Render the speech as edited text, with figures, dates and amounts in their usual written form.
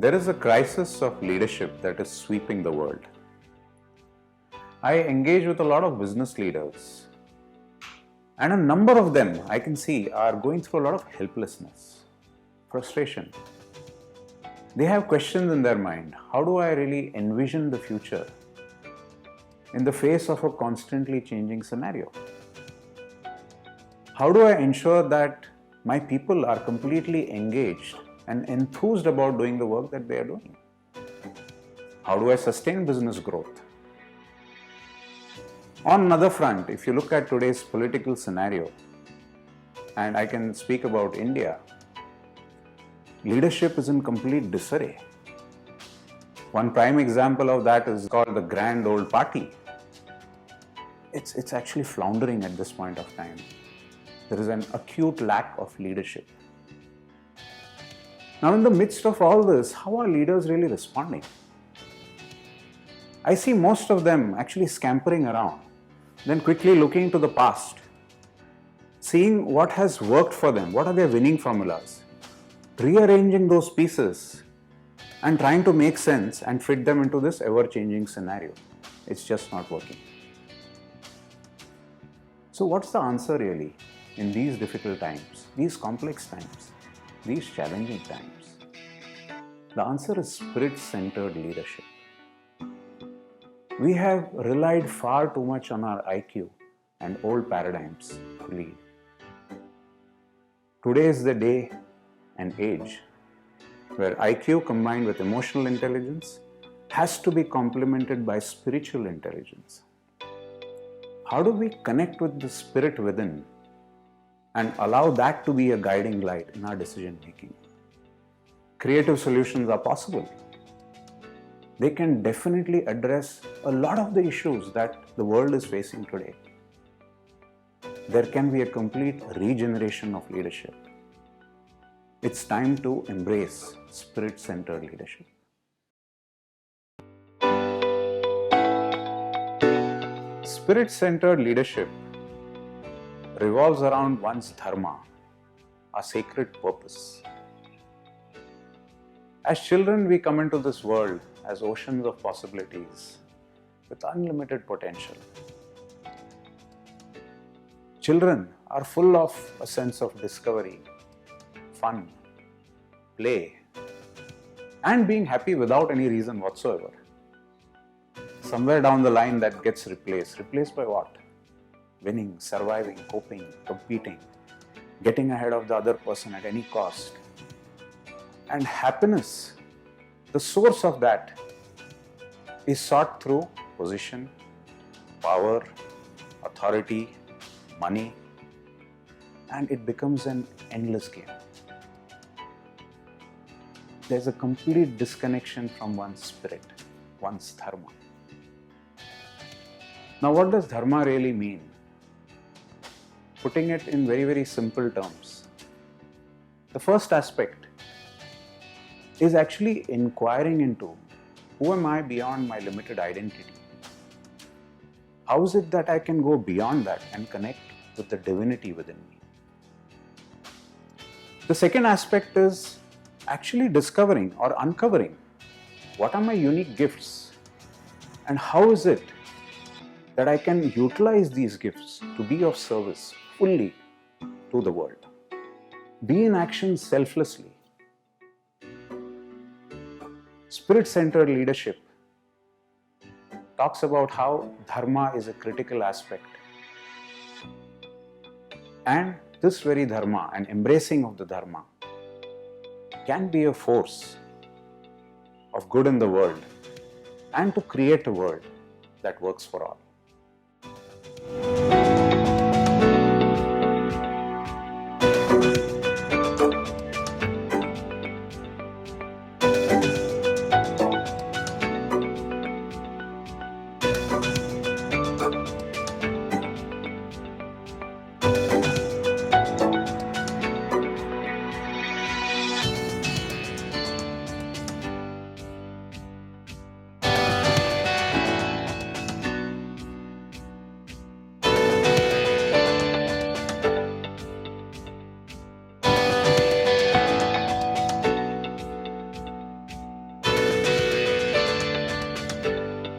There is a crisis of leadership that is sweeping the world. I engage with a lot of business leaders, and a number of them I can see are going through a lot of helplessness, frustration. They have questions in their mind. How do I really envision the future in the face of a constantly changing scenario? How do I ensure that my people are completely engaged and enthused about doing the work that they are doing? How do I sustain business growth? On another front, if you look at today's political scenario, and I can speak about India, leadership is in complete disarray. One prime example of that is called the Grand Old Party. It's actually floundering at this point of time. There is an acute lack of leadership. Now, in the midst of all this, how are leaders really responding? I see most of them actually scampering around, then quickly looking to the past, seeing what has worked for them, what are their winning formulas, rearranging those pieces and trying to make sense and fit them into this ever-changing scenario. It's just not working. So what's the answer really in these difficult times, these complex times, these challenging times? The answer is spirit-centered leadership. We have relied far too much on our IQ and old paradigms to lead. Today is the day and age where IQ combined with emotional intelligence has to be complemented by spiritual intelligence. How do we connect with the spirit within and allow that to be a guiding light in our decision making? Creative solutions are possible. They can definitely address a lot of the issues that the world is facing today. There can be a complete regeneration of leadership. It's time to embrace spirit-centered leadership. Spirit-centered leadership revolves around one's dharma, a sacred purpose. As children, we come into this world as oceans of possibilities with unlimited potential. Children are full of a sense of discovery, fun, play, and being happy without any reason whatsoever. Somewhere down the line that gets replaced by what? Winning, surviving, coping, competing, getting ahead of the other person at any cost. And happiness, the source of that, is sought through position, power, authority, money, and it becomes an endless game. There's a complete disconnection from one's spirit, one's dharma. Now, what does dharma really mean? Putting it in very, very simple terms. The first aspect is actually inquiring into who am I beyond my limited identity? How is it that I can go beyond that and connect with the divinity within me? The second aspect is actually discovering or uncovering what are my unique gifts and how is it that I can utilize these gifts to be of service fully to the world. Be in action selflessly. Spirit-centered leadership talks about how dharma is a critical aspect. And this very dharma and embracing of the dharma can be a force of good in the world and to create a world that works for all.